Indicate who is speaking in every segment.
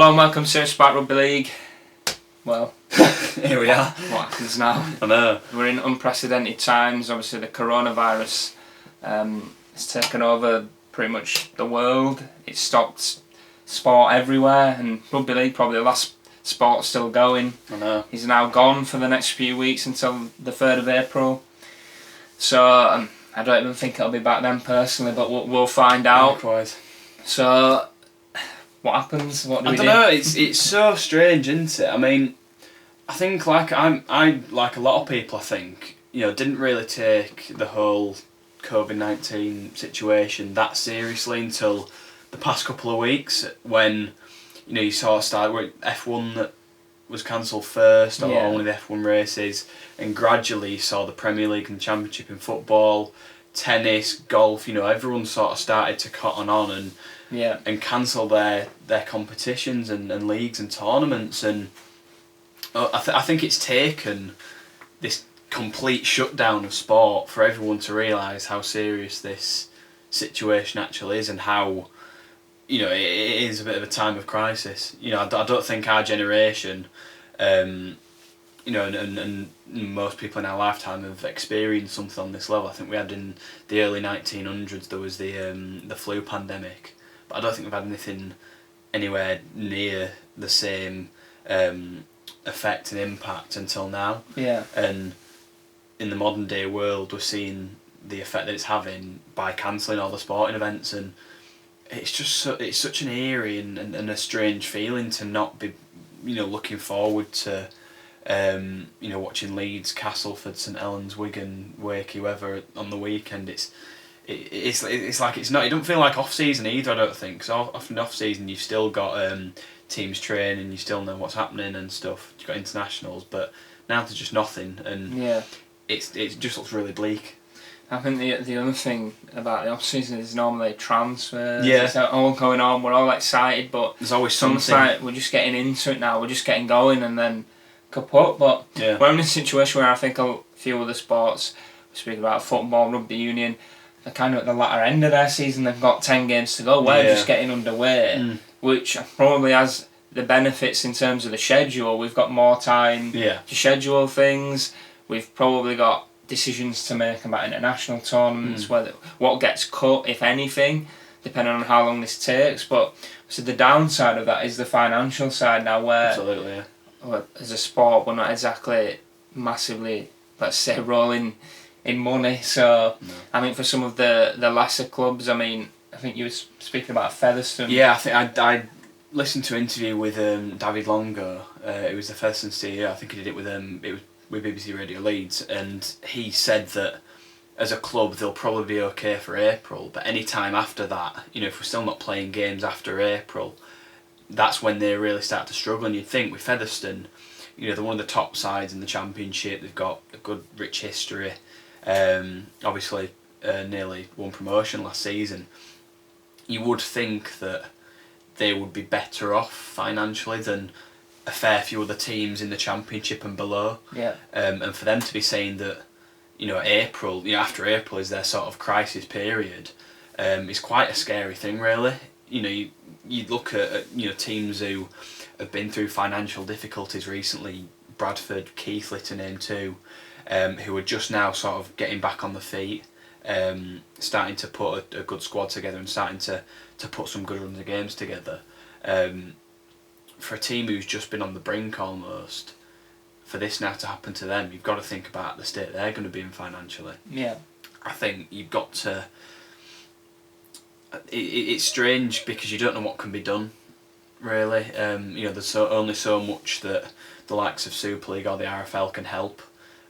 Speaker 1: Hello and welcome to Spark Rugby League. Well,
Speaker 2: here we are.
Speaker 1: What happens now?
Speaker 2: I know.
Speaker 1: We're in unprecedented times. Obviously, the coronavirus has taken over pretty much the world. It's stopped sport everywhere, and Rugby League, probably the last sport still going,
Speaker 2: I know.
Speaker 1: is now gone for the next few weeks until the 3rd of April. So I don't even think it'll be back then personally, but we'll find out.
Speaker 2: Likewise.
Speaker 1: So what happens? What do we do?
Speaker 2: I don't know. It's so strange, isn't it? I mean, I think like I like a lot of people. I think didn't really take the whole COVID-19 situation that seriously until the past couple of weeks when you sort of started with F1 that was cancelled first, or only the F1 races, and gradually you saw the Premier League and Championship in football, tennis, golf. Everyone sort of started to cotton on and cancel their competitions and leagues and tournaments, and I think it's taken this complete shutdown of sport for everyone to realise how serious this situation actually is, and how it is a bit of a time of crisis. I don't think our generation, and most people in our lifetime have experienced something on this level. I think we had in the early 1900s there was the flu pandemic, but I don't think we've had anything anywhere near the same effect and impact until now.
Speaker 1: Yeah.
Speaker 2: And in the modern day world, we're seeing the effect that it's having by cancelling all the sporting events, and it's just it's such an eerie and a strange feeling to not be looking forward to watching Leeds, Castleford, St Helens, Wigan, Wakey, whoever on the weekend. It's like it's not. It don't feel like off season either. I don't think. So often off season you've still got teams training, you still know what's happening and stuff. You've got internationals, but now there's just nothing, and it just looks really bleak.
Speaker 1: I think the other thing about the off season is normally transfers.
Speaker 2: Yeah.
Speaker 1: It's all going on. We're all excited, but
Speaker 2: there's always
Speaker 1: something. Like we're just getting into it now. We're just getting going, and then kaput. But we're in a situation where I think a few other sports, we speak about football, rugby union, they're kind of at the latter end of their season. They've got 10 games to go. We're just getting underway, which probably has the benefits in terms of the schedule. We've got more time to schedule things. We've probably got decisions to make about international tournaments, whether what gets cut, if anything, depending on how long this takes. But so the downside of that is the financial side now, where
Speaker 2: absolutely,
Speaker 1: as a sport we're not exactly massively, let's say, rolling in money. So I mean, for some of the lesser clubs, I mean, I think you were speaking about Featherstone.
Speaker 2: Yeah, I think I listened to an interview with David Longo. It was the Featherstone CEO. I think he did it with with BBC Radio Leeds, and he said that as a club they'll probably be okay for April, but any time after that, if we're still not playing games after April, that's when they really start to struggle. And you'd think with Featherstone, they're one of the top sides in the Championship. They've got a good, rich history. Obviously, nearly won promotion last season. You would think that they would be better off financially than a fair few other teams in the Championship and below.
Speaker 1: Yeah.
Speaker 2: And for them to be saying that, April, after April is their sort of crisis period, is quite a scary thing, really. You look at teams who have been through financial difficulties recently, Bradford, Keighley to name two, who are just now sort of getting back on the feet, starting to put a good squad together and starting to put some good runs of games together. For a team who's just been on the brink almost, for this now to happen to them, you've got to think about the state they're going to be in financially.
Speaker 1: Yeah.
Speaker 2: I think you've got to... It's strange because you don't know what can be done, really. There's only so much that the likes of Super League or the RFL can help.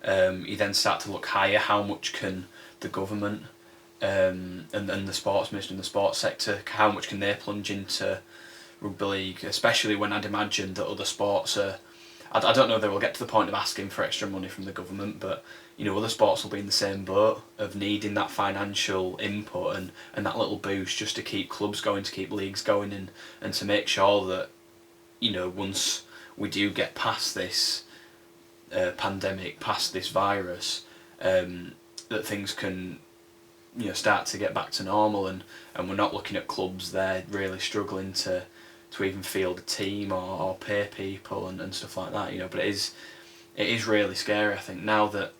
Speaker 2: You then start to look higher. How much can the government and the sports ministry and the sports sector, how much can they plunge into Rugby League, especially when I'd imagine that other sports are... I don't know if they will get to the point of asking for extra money from the government, but other sports will be in the same boat of needing that financial input and that little boost just to keep clubs going, to keep leagues going, and to make sure that once we do get past this pandemic, past this virus, that things can start to get back to normal, and we're not looking at clubs there really struggling to even field a team or pay people and stuff like that. But it is really scary. I think now that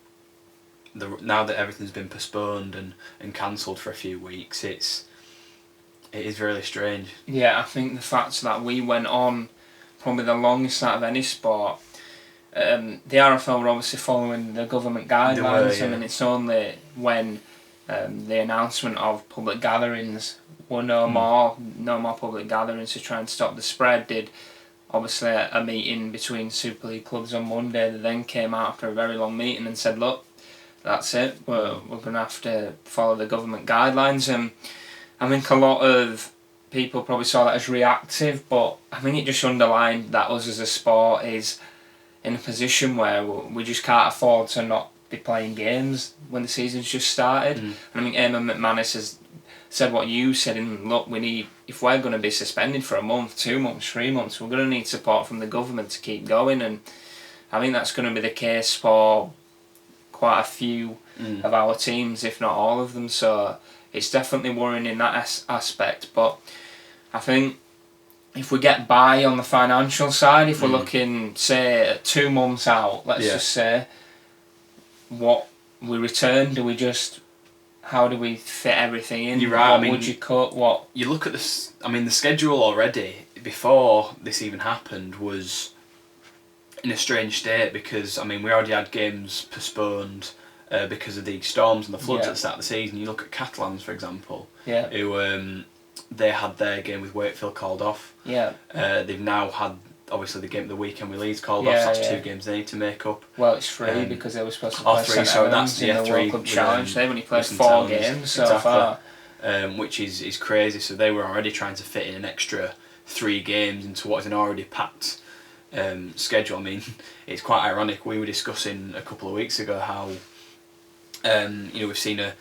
Speaker 2: everything's been postponed and cancelled for a few weeks, it is really strange.
Speaker 1: Yeah, I think the fact that we went on probably the longest out of any sport. The RFL were obviously following the government guidelines.
Speaker 2: Yeah.
Speaker 1: I mean, it's only when the announcement of public gatherings were no more public gatherings to try and stop the spread did obviously a meeting between Super League clubs on Monday that then came out after a very long meeting and said, look, that's it, we're going to have to follow the government guidelines. And I think a lot of people probably saw that as reactive, but I think it just underlined that us as a sport is in a position where we just can't afford to not be playing games when the season's just started. And I mean, Eamon McManus has said what you said, and look, we need, if we're going to be suspended for a month, 2 months, 3 months, we're going to need support from the government to keep going. And I think that's going to be the case for quite a few of our teams, if not all of them. So it's definitely worrying in that aspect. But I think if we get by on the financial side, if we're looking, say, at 2 months out, let's just say, what we return, how do we fit everything in?
Speaker 2: You're right.
Speaker 1: What would you cut? What?
Speaker 2: You look at this. I mean, the schedule already before this even happened was in a strange state because I mean we already had games postponed because of the storms and the floods at the start of the season. You look at Catalans, for example, who they had their game with Wakefield called off.
Speaker 1: Yeah.
Speaker 2: They've now had obviously the game at the weekend with Leeds called off. So that's 2 games they need to make up.
Speaker 1: Well, it's 3 because they were supposed to play
Speaker 2: 3. So that's
Speaker 1: in the
Speaker 2: 3
Speaker 1: World Cup Challenge. They've only played
Speaker 2: St
Speaker 1: 4 games so far.
Speaker 2: Which is crazy. So they were already trying to fit in an extra 3 games into what is an already packed schedule. I mean, it's quite ironic. We were discussing a couple of weeks ago how we've seen a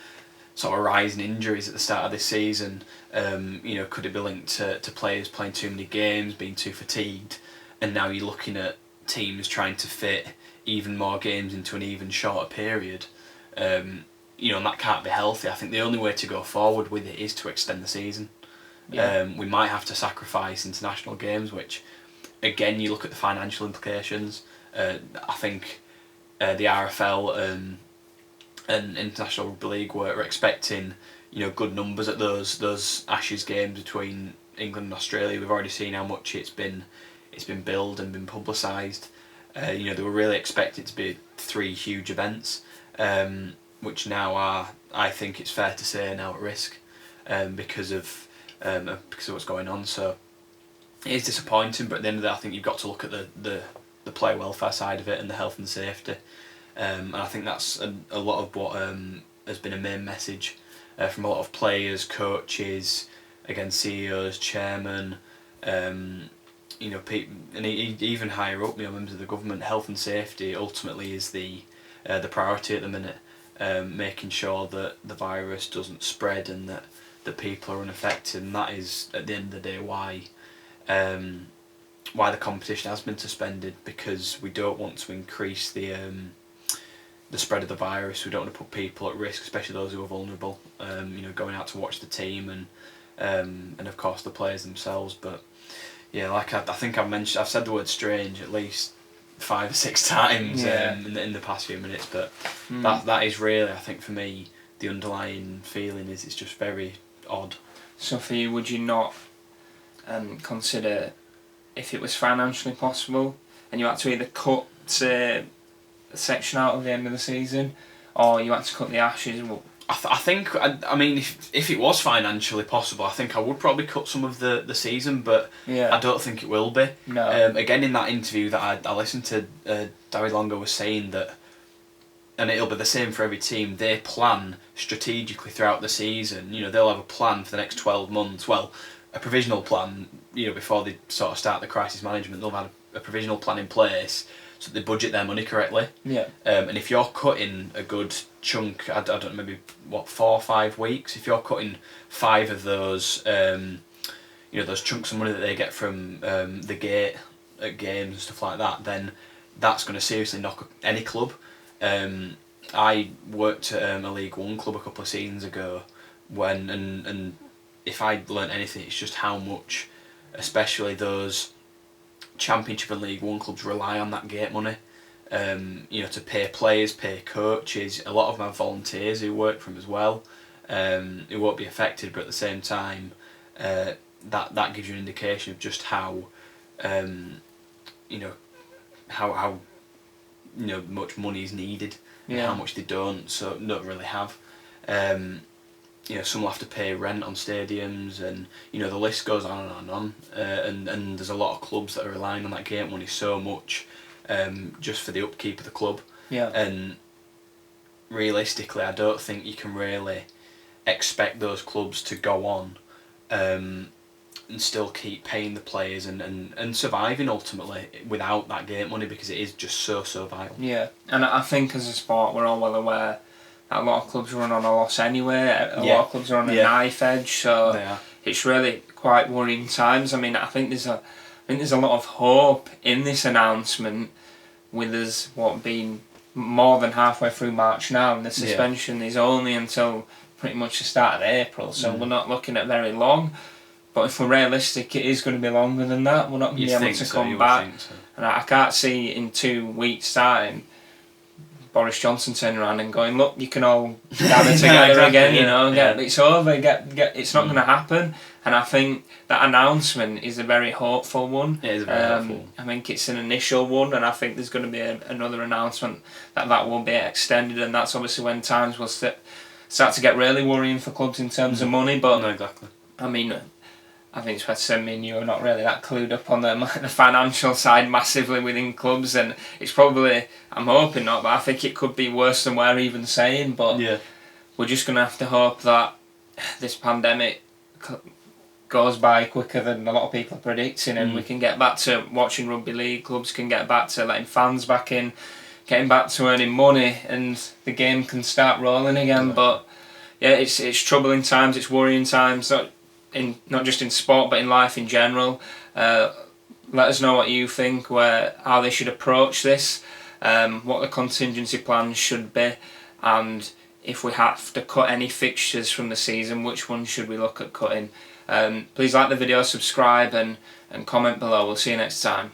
Speaker 2: sort of rise in injuries at the start of this season. Could it be linked to players playing too many games, being too fatigued? And now you're looking at teams trying to fit even more games into an even shorter period. And that can't be healthy. I think the only way to go forward with it is to extend the season. Yeah. We might have to sacrifice international games, which, again, you look at the financial implications. I think the RFL and International Rugby League were expecting good numbers at those Ashes games between England and Australia. We've already seen how much it's been billed and been publicised. They were really expecting it to be 3 huge events, which now are, I think it's fair to say, now at risk because of what's going on. So it is disappointing, but at the end of the day, I think you've got to look at the player welfare side of it and the health and safety. And I think that's a lot of what has been a main message from a lot of players, coaches, again CEOs, chairmen, people, and even higher up, members of the government. Health and safety ultimately is the priority at the minute, making sure that the virus doesn't spread and that the people are unaffected. And that is at the end of the day why the competition has been suspended, because we don't want to increase the spread of the virus. We don't want to put people at risk, especially those who are vulnerable. Going out to watch the team and of course the players themselves. But yeah, like I think I've said the word strange at least 5 or 6 times in the past few minutes. But that is really, I think for me, the underlying feeling is it's just very odd.
Speaker 1: So for you, would you not consider, if it was financially possible and you had to either cut a section out at the end of the season, or you had to cut the Ashes?
Speaker 2: I think I mean if it was financially possible, I think I would probably cut some of the season, but I don't think it will be.
Speaker 1: No.
Speaker 2: Again, in that interview that I listened to, David Longo was saying that, and it'll be the same for every team, they plan strategically throughout the season. They'll have a plan for the next 12 months. Well, a provisional plan, before they sort of start the crisis management, they'll have a provisional plan in place so that they budget their money correctly.
Speaker 1: Yeah.
Speaker 2: And if you're cutting a good chunk, I don't know, maybe 4 or 5 weeks, if you're cutting 5 of those, those chunks of money that they get from the gate at games and stuff like that, then that's going to seriously knock any club. I worked at a League One club a couple of seasons ago, and if I learnt anything, it's just how much especially those Championship and League One clubs rely on that gate money, to pay players, pay coaches. A lot of them have volunteers who work for them as well, who won't be affected, but at the same time, that gives you an indication of just how, how much money is needed, and how much they don't really have. Some will have to pay rent on stadiums, and the list goes on and on and on. And there's a lot of clubs that are relying on that gate money so much, just for the upkeep of the club.
Speaker 1: Yeah.
Speaker 2: And realistically, I don't think you can really expect those clubs to go on, and still keep paying the players and surviving ultimately without that gate money, because it is just so vital.
Speaker 1: Yeah, and I think as a sport we're all well aware that a lot of clubs run on a loss anyway. A lot of clubs are on a knife edge, so it's really quite worrying times. I mean, I think there's a lot of hope in this announcement, with us being more than halfway through March now, and the suspension is only until pretty much the start of April, so we're not looking at very long. But if we're realistic, it is going to be longer than that. We're not going to be able to come back. And I can't see in 2 weeks' time Boris Johnson turning around and going, look, you can all gather together again, it's over, it's not going to happen. And I think that announcement is a very hopeful one.
Speaker 2: It is very hopeful.
Speaker 1: I think it's an initial one, and I think there's going to be another announcement that will be extended, and that's obviously when times will start to get really worrying for clubs in terms of money. But
Speaker 2: no, exactly.
Speaker 1: I mean, I think it's fair to say me and you are not really that clued up on the financial side massively within clubs, and it's probably, I'm hoping not, but I think it could be worse than we're even saying. But we're just going to have to hope that this pandemic goes by quicker than a lot of people are predicting, and we can get back to watching rugby league, clubs can get back to letting fans back in, getting back to earning money, and the game can start rolling again. But it's troubling times, it's worrying times, not just in sport but in life in general. Let us know what you think, how they should approach this, what the contingency plans should be, and if we have to cut any fixtures from the season, which ones should we look at cutting. Please like the video, subscribe and comment below. We'll see you next time.